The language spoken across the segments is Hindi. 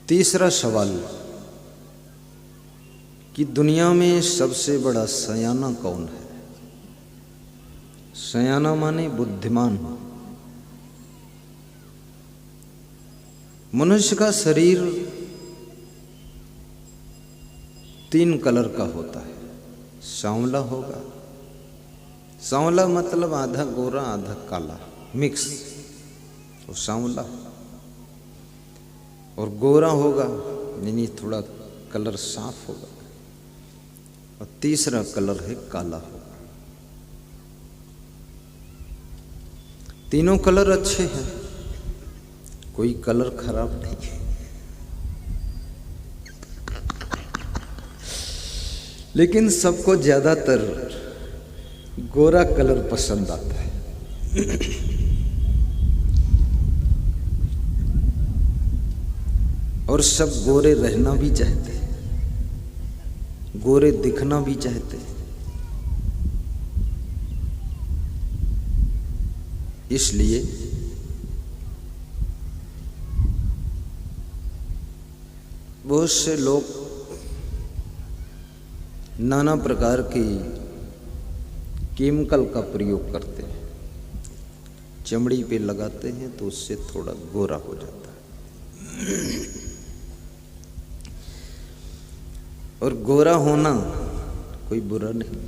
तीसरा सवाल कि दुनिया में सबसे बड़ा सयाना कौन है? सयाना माने बुद्धिमान। मनुष्य का शरीर 3 कलर का होता है। सांवला होगा, सांवला मतलब आधा गोरा आधा काला मिक्स, तो सांवला। और गोरा होगा यानी थोड़ा कलर साफ होगा। और तीसरा कलर है काला होगा। तीनों कलर अच्छे हैं, कोई कलर खराब नहीं है। लेकिन सबको ज्यादातर गोरा कलर पसंद आता है। और सब गोरे रहना भी चाहते हैं, गोरे दिखना भी चाहते हैं। इसलिए बहुत से लोग नाना प्रकार की केमिकल का प्रयोग करते हैं, चमड़ी पे लगाते हैं तो उससे थोड़ा गोरा हो जाता है। और गोरा होना कोई बुरा नहीं,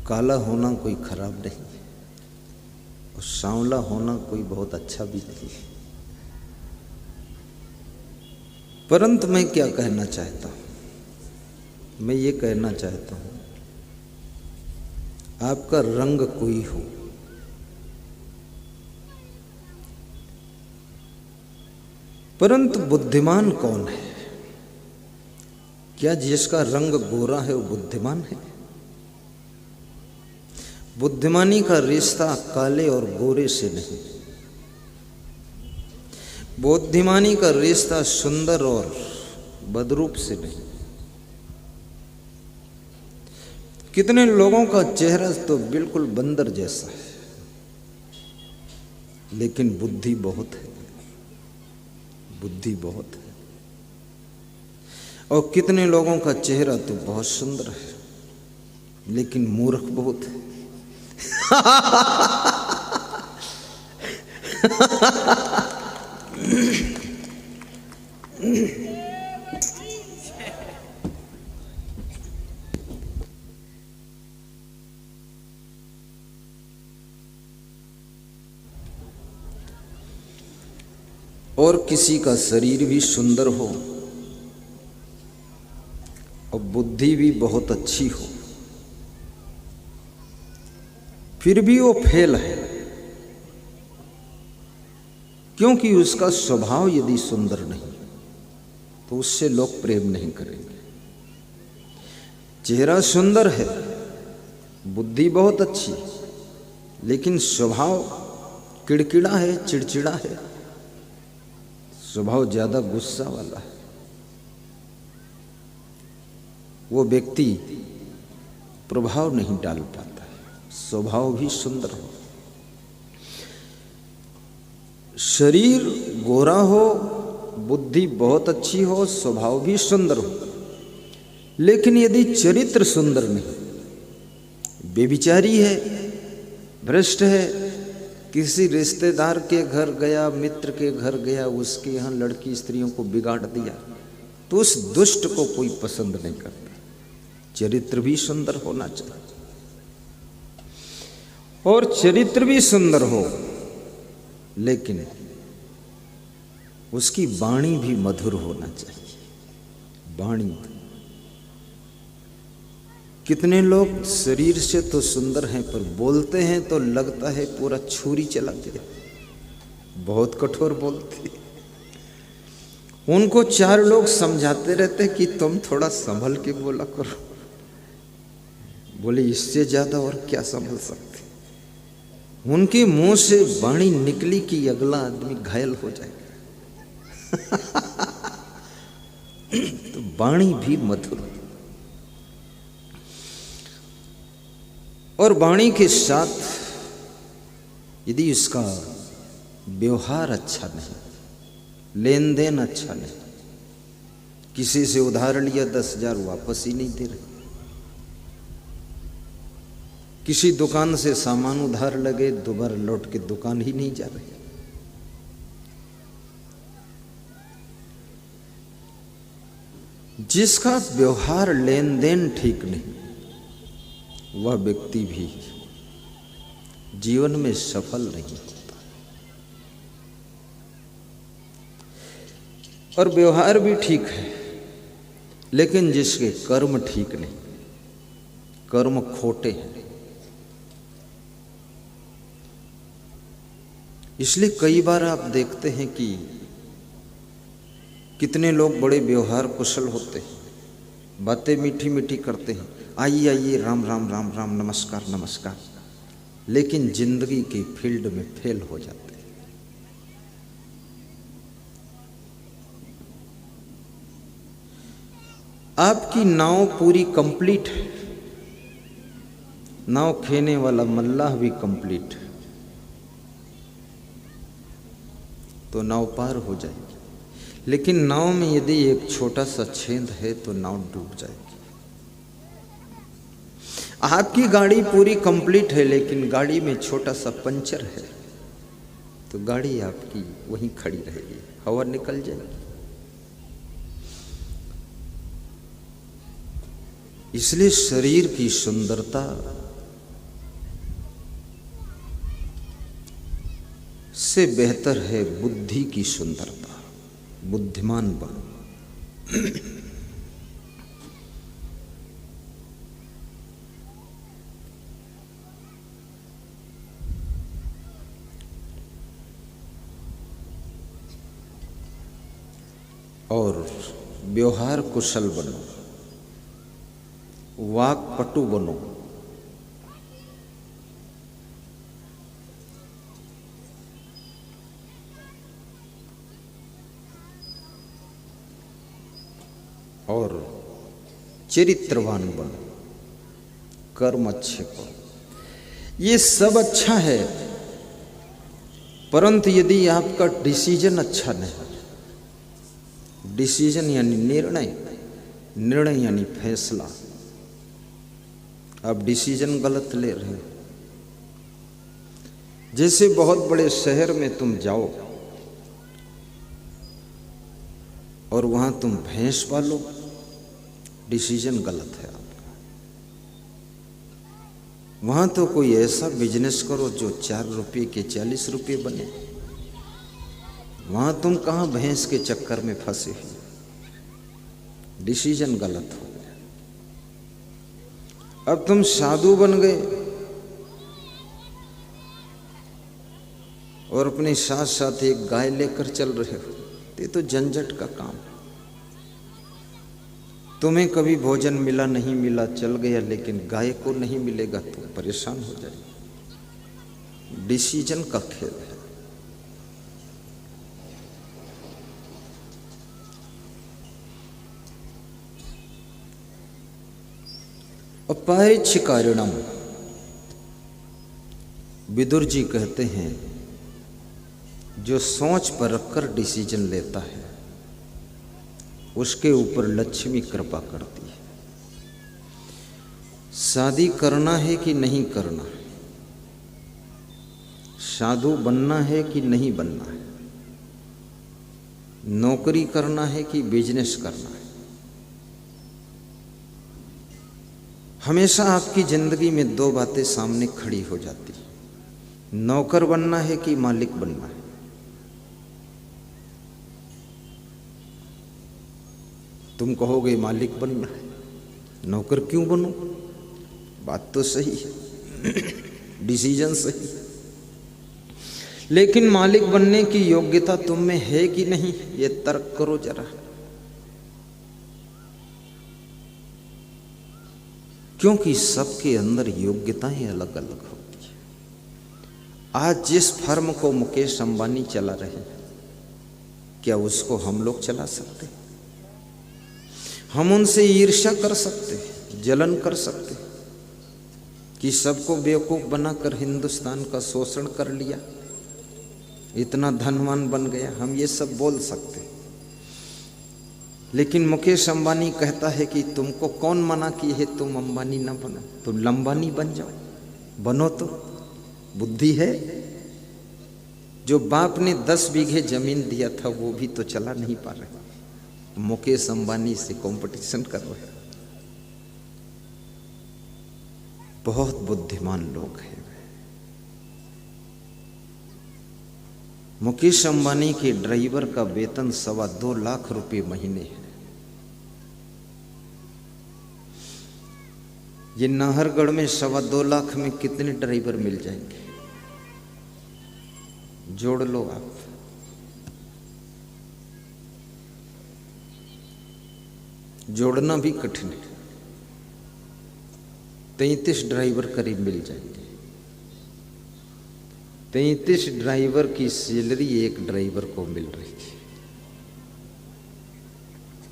काला होना कोई खराब नहीं, और सांवला होना कोई बहुत अच्छा भी नहीं। परंतु मैं क्या कहना चाहता हूं? मैं ये कहना चाहता हूं, आपका रंग कोई हो, परंतु बुद्धिमान कौन है? क्या जिसका रंग गोरा है वो बुद्धिमान है? बुद्धिमानी का रिश्ता काले और गोरे से नहीं, बुद्धिमानी का रिश्ता सुंदर और बदरूप से नहीं। कितने लोगों का चेहरा तो बिल्कुल बंदर जैसा है, लेकिन बुद्धि बहुत है, बुद्धि बहुत है। और कितने लोगों का चेहरा तो बहुत सुंदर है, लेकिन मूर्ख बहुत है। और किसी का शरीर भी सुंदर हो और बुद्धि भी बहुत अच्छी हो, फिर भी वो फेल है, क्योंकि उसका स्वभाव यदि सुंदर नहीं तो उससे लोग प्रेम नहीं करेंगे। चेहरा सुंदर है, बुद्धि बहुत अच्छी, लेकिन स्वभाव किड़किड़ा है, चिड़चिड़ा है, स्वभाव ज्यादा गुस्सा वाला है, वो व्यक्ति प्रभाव नहीं डाल पाता है। स्वभाव भी सुंदर हो, शरीर गोरा हो, बुद्धि बहुत अच्छी हो, स्वभाव भी सुंदर हो, लेकिन यदि चरित्र सुंदर नहीं, बेविचारी है, भ्रष्ट है, किसी रिश्तेदार के घर गया, मित्र के घर गया, उसके यहाँ लड़की स्त्रियों को बिगाड़ दिया, तो उस दुष्ट को कोई पसंद नहीं करता। चरित्र भी सुंदर होना चाहिए, और चरित्र भी सुंदर हो, लेकिन उसकी वाणी भी मधुर होना चाहिए। वाणी, कितने लोग शरीर से तो सुंदर हैं पर बोलते हैं तो लगता है पूरा छुरी चला गया, बहुत कठोर बोलते। उनको 4 लोग समझाते रहते कि तुम थोड़ा संभल के बोला करो। बोले इससे ज्यादा और क्या संभल सकते? उनके मुंह से वाणी निकली कि अगला आदमी घायल हो जाएगा। तो वाणी भी मधुर, और वाणी के साथ यदि इसका व्यवहार अच्छा नहीं, लेन देन अच्छा नहीं, किसी से उधार लिया 10,000 वापस ही नहीं दे रहे, किसी दुकान से सामान उधार लगे दोबारा लौट के दुकान ही नहीं जा रहे। जिसका व्यवहार लेन देन ठीक नहीं, वह व्यक्ति भी जीवन में सफल नहीं होता। और व्यवहार भी ठीक है, लेकिन जिसके कर्म ठीक नहीं, कर्म खोटे हैं, इसलिए कई बार आप देखते हैं कि कितने लोग बड़े व्यवहार कुशल होते हैं, बातें मीठी मीठी करते हैं, आइए आइए, राम राम राम राम, नमस्कार नमस्कार, लेकिन जिंदगी के फील्ड में फेल हो जाते हैं। आपकी नाव पूरी कंप्लीट है, नाव खेने वाला मल्लाह भी कंप्लीट है, तो नाव पार हो जाएगी। लेकिन नाव में यदि एक छोटा सा छेद है तो नाव डूब जाएगी। आपकी गाड़ी पूरी कंप्लीट है, लेकिन गाड़ी में छोटा सा पंचर है, तो गाड़ी आपकी वहीं खड़ी रहेगी, हवा निकल जाएगी। इसलिए शरीर की सुंदरता से बेहतर है बुद्धि की सुंदरता, बुद्धिमान बनो। और व्यवहार कुशल बनो, वाक्पटु बनो, और चरित्रवान बनो, कर्म अच्छे करो। ये सब अच्छा है, परंतु यदि आपका डिसीजन अच्छा नहीं, डिसीजन यानी निर्णय, निर्णय यानी फैसला, आप डिसीजन गलत ले रहे हो। जैसे बहुत बड़े शहर में तुम जाओ और वहां तुम भैंस पालो, डिसीजन गलत है आपका। वहां तो कोई ऐसा बिजनेस करो जो 4 रुपये के 40 रुपये बने, वहां तुम कहां भैंस के चक्कर में फंसे हो, डिसीजन गलत हो गया। अब तुम साधु बन गए और अपने साथ साथ एक गाय लेकर चल रहे हो, ये तो झंझट का काम। तुम्हें कभी भोजन मिला नहीं मिला चल गया, लेकिन गाय को नहीं मिलेगा तो परेशान हो जाएगी। डिसीजन का खेल है। अपरिच्छिकारिणम, विदुर जी कहते हैं, जो सोच पर रखकर डिसीजन लेता है उसके ऊपर लक्ष्मी कृपा करती है। शादी करना है कि नहीं करना है, साधु बनना है कि नहीं बनना है, नौकरी करना है कि बिजनेस करना है, हमेशा आपकी जिंदगी में 2 बातें सामने खड़ी हो जाती है, नौकर बनना है कि मालिक बनना है। तुम कहोगे मालिक बनना है, नौकर क्यों बनो? बात तो सही है, डिसीजन सही है, लेकिन मालिक बनने की योग्यता तुम में है कि नहीं, ये तर्क करो जरा। क्योंकि सबके अंदर योग्यताएं अलग अलग होती है। आज जिस फर्म को मुकेश अंबानी चला रहे हैं, क्या उसको हम लोग चला सकते? हम उनसे ईर्ष्या कर सकते, जलन कर सकते कि सबको बेवकूफ बनाकर हिंदुस्तान का शोषण कर लिया, इतना धनवान बन गया, हम ये सब बोल सकते। लेकिन मुकेश अंबानी कहता है कि तुमको कौन मना किए है तुम अंबानी ना बनो, तुम लंबानी बन जाओ, बनो तो, बुद्धि है। जो बाप ने 10 बीघे जमीन दिया था वो भी तो चला नहीं पा रहे, मुकेश अंबानी से कंपटीशन कर रहे। बहुत बुद्धिमान लोग हैं। मुकेश अंबानी के ड्राइवर का वेतन 2.25 लाख रुपए महीने है। ये नाहरगढ़ में 2.25 लाख में कितने ड्राइवर मिल जाएंगे, जोड़ लो आप। जोड़ना भी कठिन है। 33 ड्राइवर करीब मिल जाएंगे। 33 ड्राइवर की सैलरी एक ड्राइवर को मिल रही थी।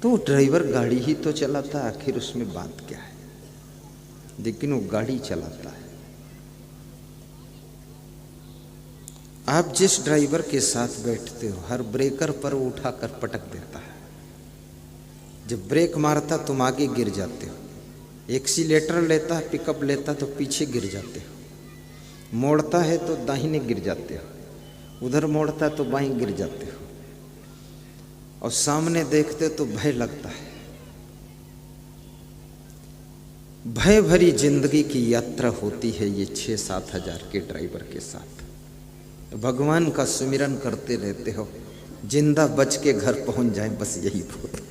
तो ड्राइवर गाड़ी ही तो चलाता, आखिर उसमें बात क्या है, लेकिन वो गाड़ी चलाता है। आप जिस ड्राइवर के साथ बैठते हो हर ब्रेकर पर वो उठाकर पटक देता है। जब ब्रेक मारता तुम आगे गिर जाते हो, एक्सीलेटर लेता है, पिकअप लेता तो पीछे गिर जाते हो, मोड़ता है तो दाहिने गिर जाते हो, उधर मोड़ता है तो बाएं गिर जाते हो, और सामने देखते तो भय लगता है। भय भरी जिंदगी की यात्रा होती है ये 6-7 हजार के ड्राइवर के साथ। भगवान का सुमिरन करते रहते हो, जिंदा बच के घर पहुंच जाए, बस यही बहुत।